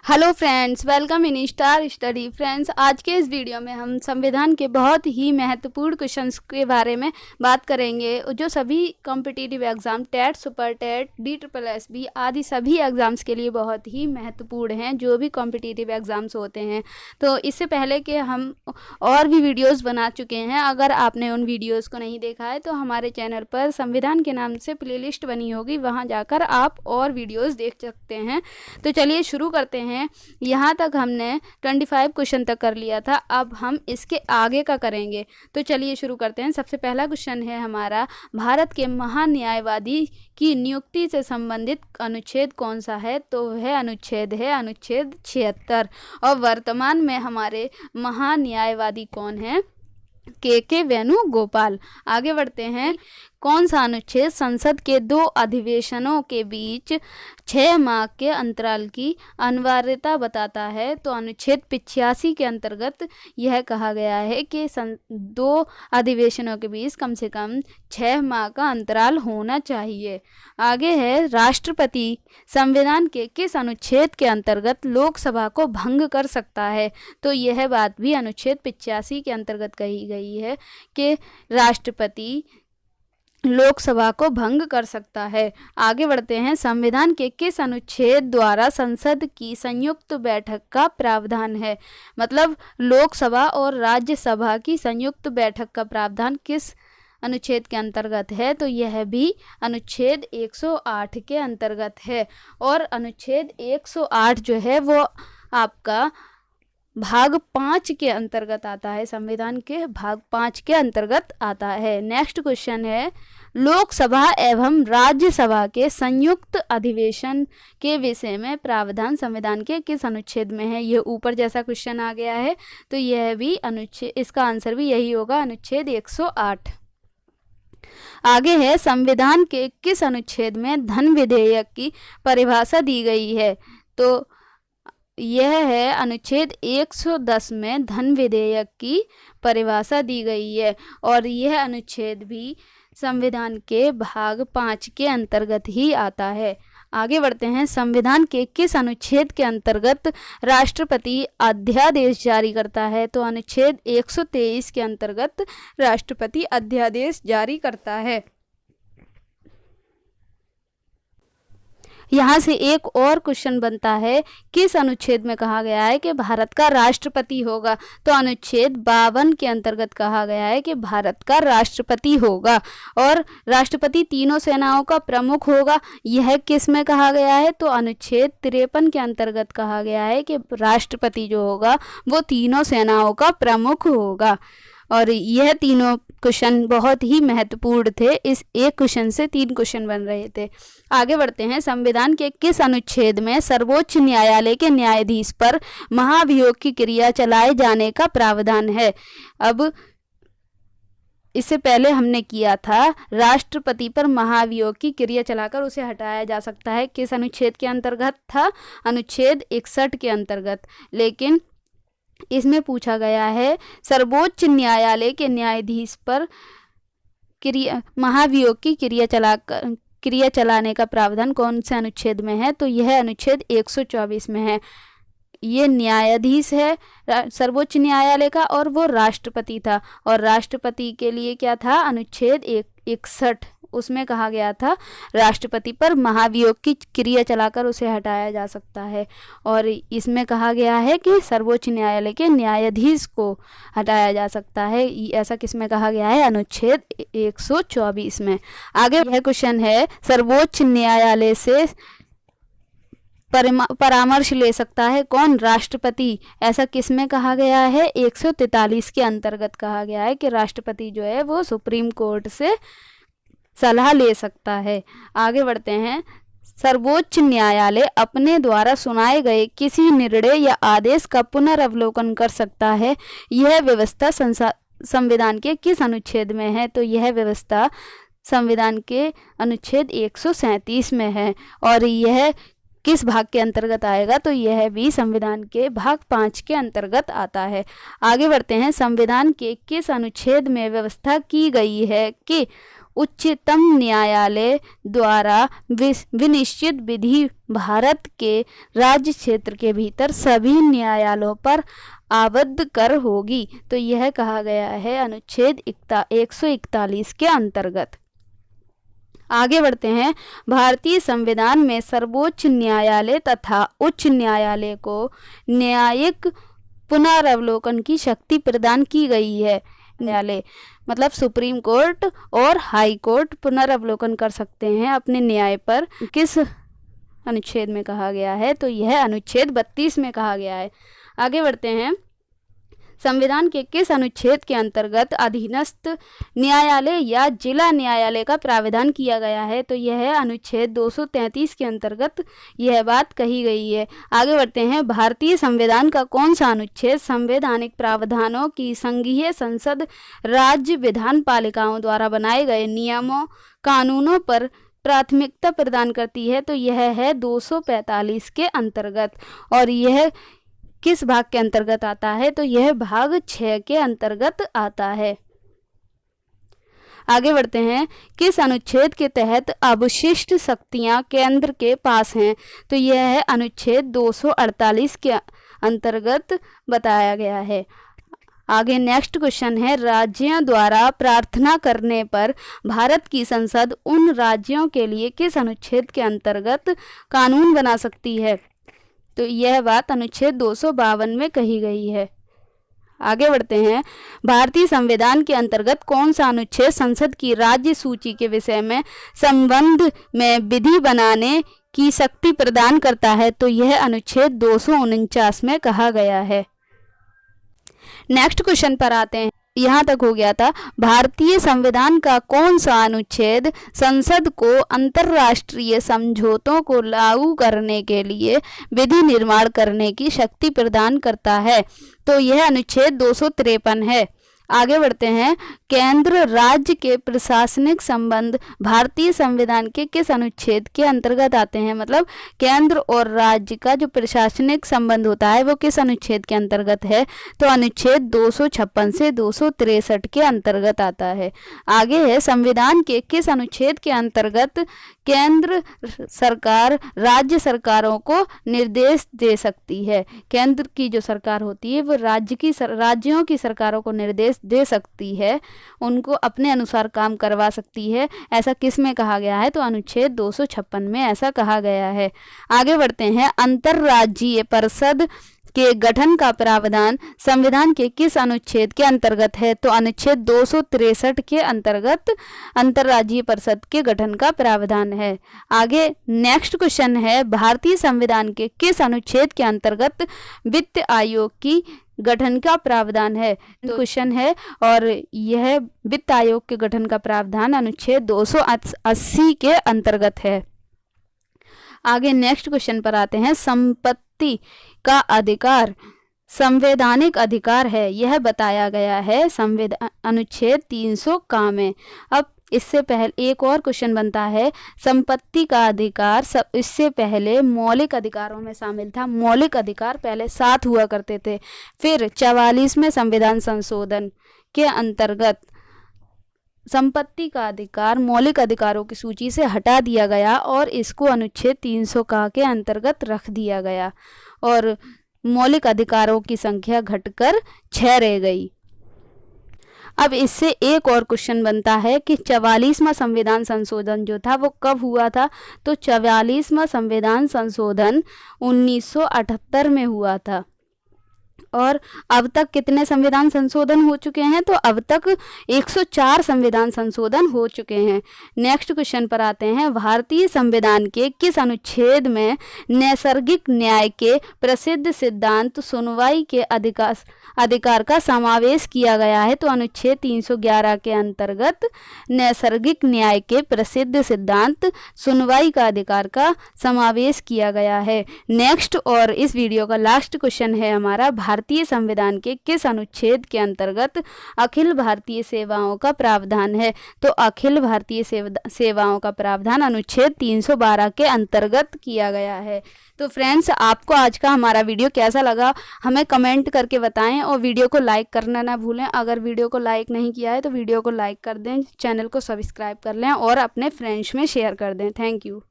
Hello friends, welcome in star study. Friends, आज के इस वीडियो में हम संविधान के बहुत ही महत्वपूर्ण क्वेश्चंस के बारे में बात करेंगे जो सभी competitive exam TET, super TET, DSSB आदि सभी एग्ज़ाम्स के लिए बहुत ही महत्वपूर्ण हैं, जो भी कॉम्पिटिटिव एग्ज़ाम्स होते हैं। तो इससे पहले कि हम और भी वीडियोज़ बना चुके हैं, अगर आपने उन वीडियोज़ को नहीं देखा है तो हमारे चैनल पर संविधान के नाम से प्लेलिस्ट बनी होगी, वहाँ जाकर आप और वीडियोज़ देख सकते हैं। तो चलिए शुरू करते हैं। यहाँ तक हमने 25 क्वेश्चन तक कर लिया था, अब हम इसके आगे का करेंगे। तो चलिए शुरू करते हैं। सबसे पहला क्वेश्चन है हमारा, भारत के महान्यायवादी की नियुक्ति से संबंधित अनुच्छेद कौन सा है? तो वह अनुच्छेद है अनुच्छेद 76। और वर्तमान में हमारे महान्यायवादी कौन है? के वेणुगोपाल। आगे बढ़ते हैं। कौन सा अनुच्छेद संसद के 2 अधिवेशनों के बीच 6 माह के अंतराल की अनिवार्यता बताता है? तो अनुच्छेद 85 के अंतर्गत यह कहा गया है कि 2 अधिवेशनों के बीच कम से कम 6 माह का अंतराल होना चाहिए। आगे है, राष्ट्रपति संविधान के किस अनुच्छेद के अंतर्गत लोकसभा को भंग कर सकता है? तो यह बात भी अनुच्छेद 85 के अंतर्गत कही गई है कि राष्ट्रपति लोकसभा को भंग कर सकता है। आगे बढ़ते हैं। संविधान के किस अनुच्छेद द्वारा संसद की संयुक्त बैठक का प्रावधान है? मतलब लोकसभा और राज्यसभा की संयुक्त बैठक का प्रावधान किस अनुच्छेद के अंतर्गत है? तो यह भी अनुच्छेद 108 के अंतर्गत है। और अनुच्छेद 108 जो है वो आपका भाग 5 के अंतर्गत आता है, संविधान के भाग 5 के अंतर्गत आता है। नेक्स्ट क्वेश्चन है, लोकसभा एवं राज्यसभा के संयुक्त अधिवेशन के विषय में प्रावधान संविधान के किस अनुच्छेद में है? ये ऊपर जैसा क्वेश्चन आ गया है, तो यह भी अनुच्छेद, इसका आंसर भी यही होगा, अनुच्छेद 108। आगे है, संविधान के किस अनुच्छेद में धन विधेयक की परिभाषा दी गई है? तो यह है अनुच्छेद 110 में धन विधेयक की परिभाषा दी गई है। और यह अनुच्छेद भी संविधान के भाग 5 के अंतर्गत ही आता है। आगे बढ़ते हैं। संविधान के किस अनुच्छेद के अंतर्गत राष्ट्रपति अध्यादेश जारी करता है? तो अनुच्छेद 123 के अंतर्गत राष्ट्रपति अध्यादेश जारी करता है। यहाँ से एक और क्वेश्चन बनता है, किस अनुच्छेद में कहा गया है कि भारत का राष्ट्रपति होगा? तो अनुच्छेद 52 के अंतर्गत कहा गया है कि भारत का राष्ट्रपति होगा और राष्ट्रपति तीनों सेनाओं का प्रमुख होगा। यह किस में कहा गया है? तो अनुच्छेद 53 के अंतर्गत कहा गया है कि राष्ट्रपति जो होगा वो तीनों सेनाओं का प्रमुख होगा। और यह तीनों क्वेश्चन बहुत ही महत्वपूर्ण थे। इस एक क्वेश्चन से 3 क्वेश्चन बन रहे थे। आगे बढ़ते हैं। संविधान के किस अनुच्छेद में सर्वोच्च न्यायालय के न्यायाधीश पर महाभियोग की क्रिया चलाए जाने का प्रावधान है? अब इससे पहले हमने किया था, राष्ट्रपति पर महाभियोग की क्रिया चलाकर उसे हटाया जा सकता है। किस अनुच्छेद के अंतर्गत था? अनुच्छेद 61 के अंतर्गत। लेकिन इसमें पूछा गया है सर्वोच्च न्यायालय के न्यायाधीश पर महाभियोग की क्रिया चलाने का प्रावधान कौन से अनुच्छेद में है? तो यह अनुच्छेद 124 में है। ये न्यायाधीश है सर्वोच्च न्यायालय का और वो राष्ट्रपति था। और राष्ट्रपति के लिए क्या था? अनुच्छेद 61, उसमें कहा गया था राष्ट्रपति पर महाभियोग की क्रिया चलाकर उसे हटाया जा सकता है। और इसमें कहा गया है कि सर्वोच्च न्यायालय के न्यायाधीश को हटाया जा सकता है। ऐसा किसमें कहा गया है? अनुच्छेद 124 में। आगे यह क्वेश्चन है, सर्वोच्च न्यायालय से परामर्श ले सकता है कौन? राष्ट्रपति। ऐसा किसमें कहा गया है? 143 के अंतर्गत कहा गया है कि राष्ट्रपति जो है वो सुप्रीम कोर्ट से सलाह ले सकता है। आगे बढ़ते हैं। सर्वोच्च न्यायालय अपने द्वारा सुनाए गए किसी निर्णय या आदेश का पुनर्वलोकन कर सकता है। यह व्यवस्था संविधान के किस अनुच्छेद में है? तो यह व्यवस्था संविधान के अनुच्छेद 137 में है। और यह किस भाग के अंतर्गत आएगा? तो यह भी संविधान के भाग 5 के अंतर्गत आता है। आगे बढ़ते हैं। संविधान के किस अनुच्छेद में व्यवस्था की गई है कि उच्चतम न्यायालय द्वारा विनिश्चित विधि भारत के राज्य क्षेत्र के भीतर सभी न्यायालयों पर आबद्ध कर होगी। तो यह कहा गया है अनुच्छेद 141 के अंतर्गत। आगे बढ़ते हैं। भारतीय संविधान में सर्वोच्च न्यायालय तथा उच्च न्यायालय को न्यायिक पुनरावलोकन की शक्ति प्रदान की गई है। न्यायालय मतलब सुप्रीम कोर्ट और हाई कोर्ट पुनरावलोकन कर सकते हैं अपने न्याय पर। किस अनुच्छेद में कहा गया है? तो यह अनुच्छेद 32 में कहा गया है। आगे बढ़ते हैं। संविधान के किस अनुच्छेद के अंतर्गत अधीनस्थ न्यायालय या जिला न्यायालय का प्रावधान किया गया है? तो यह अनुच्छेद 233 के अंतर्गत यह बात कही गई है। आगे बढ़ते हैं। भारतीय संविधान का कौन सा अनुच्छेद संवैधानिक प्रावधानों की संघीय संसद राज्य विधान पालिकाओं द्वारा बनाए गए नियमों कानूनों पर प्राथमिकता प्रदान करती है? तो यह है 245 के अंतर्गत। और यह किस भाग के अंतर्गत आता है? तो यह भाग 6 के अंतर्गत आता है। आगे बढ़ते हैं। किस अनुच्छेद के तहत अवशिष्ट शक्तियां केंद्र के पास हैं? तो यह है अनुच्छेद 248 के अंतर्गत बताया गया है। आगे नेक्स्ट क्वेश्चन है। राज्यों द्वारा प्रार्थना करने पर भारत की संसद उन राज्यों के लिए किस अनुच्छेद के अंतर्गत कानून बना सकती है? तो यह बात अनुच्छेद 252 में कही गई है। आगे बढ़ते हैं। भारतीय संविधान के अंतर्गत कौन सा अनुच्छेद संसद की राज्य सूची के विषय में संबंध में विधि बनाने की शक्ति प्रदान करता है? तो यह अनुच्छेद 249 में कहा गया है। नेक्स्ट क्वेश्चन पर आते हैं। यहाँ तक हो गया था। भारतीय संविधान का कौन सा अनुच्छेद संसद को अंतर्राष्ट्रीय समझौतों को लागू करने के लिए विधि निर्माण करने की शक्ति प्रदान करता है? तो यह अनुच्छेद 253 है। आगे बढ़ते हैं। केंद्र राज्य के प्रशासनिक संबंध भारतीय संविधान के किस अनुच्छेद के अंतर्गत आते हैं? मतलब केंद्र और राज्य का जो प्रशासनिक संबंध होता है वो किस अनुच्छेद के अंतर्गत है? तो अनुच्छेद 256 से 263 के अंतर्गत आता है। आगे है। संविधान के किस अनुच्छेद के अंतर्गत केंद्र सरकार राज्य सरकारों को निर्देश दे सकती है? केंद्र की जो सरकार होती है वो राज्यों की सरकारों को निर्देश दे सकती है, उनको अपने अनुसार काम करवा सकती है। ऐसा किस में कहा गया है? तो अनुच्छेद 256 में ऐसा कहा गया है। आगे बढ़ते हैं। अंतर्राज्यीय परिषद के गठन का प्रावधान संविधान के किस अनुच्छेद के अंतर्गत है? तो अनुच्छेद 263 के अंतर्गत अंतर्राज्यीय परिषद के गठन का प्रावधान है। आगे नेक्स्ट क्वेश्चन है। भारतीय संविधान के किस अनुच्छेद के अंतर्गत वित्त आयोग की गठन का प्रावधान है? तो क्वेश्चन है और यह वित्त आयोग के गठन का प्रावधान अनुच्छेद 280 के अंतर्गत है। आगे नेक्स्ट क्वेश्चन पर आते हैं। संपत्ति का अधिकार संवैधानिक अधिकार है, यह बताया गया है अनुच्छेद 300 का में। अब इससे पहले एक और क्वेश्चन बनता है। संपत्ति का अधिकार इससे पहले मौलिक अधिकारों में शामिल था। मौलिक अधिकार पहले 7 हुआ करते थे। फिर 44वें संविधान संशोधन के अंतर्गत संपत्ति का अधिकार मौलिक अधिकारों की सूची से हटा दिया गया और इसको अनुच्छेद 300 का के अंतर्गत रख दिया गया और मौलिक अधिकारों की संख्या घटकर 6 रह गई। अब इससे एक और क्वेश्चन बनता है कि 44वां संविधान संशोधन जो था वो कब हुआ था? तो 44वां संविधान संशोधन 1978 में हुआ था। और अब तक कितने संविधान संशोधन हो चुके हैं? तो अब तक 104 संविधान संशोधन हो चुके हैं। नेक्स्ट क्वेश्चन पर आते हैं। भारतीय संविधान के किस अनुच्छेद में नैसर्गिक न्याय के प्रसिद्ध सिद्धांत सुनवाई के अधिकार का समावेश किया गया है? तो अनुच्छेद 311 के अंतर्गत नैसर्गिक न्याय के प्रसिद्ध सिद्धांत सुनवाई का अधिकार का समावेश किया गया है। नेक्स्ट और इस वीडियो का लास्ट क्वेश्चन है हमारा। भारतीय संविधान के किस अनुच्छेद के अंतर्गत अखिल भारतीय सेवाओं का प्रावधान है? तो अखिल भारतीय सेवाओं का प्रावधान अनुच्छेद 312 के अंतर्गत किया गया है। तो फ्रेंड्स, आपको आज का हमारा वीडियो कैसा लगा हमें कमेंट करके बताएं और वीडियो को लाइक करना ना भूलें। अगर वीडियो को लाइक नहीं किया है तो वीडियो को लाइक कर दें, चैनल को सब्सक्राइब कर लें और अपने फ्रेंड्स में शेयर कर दें। Thank you.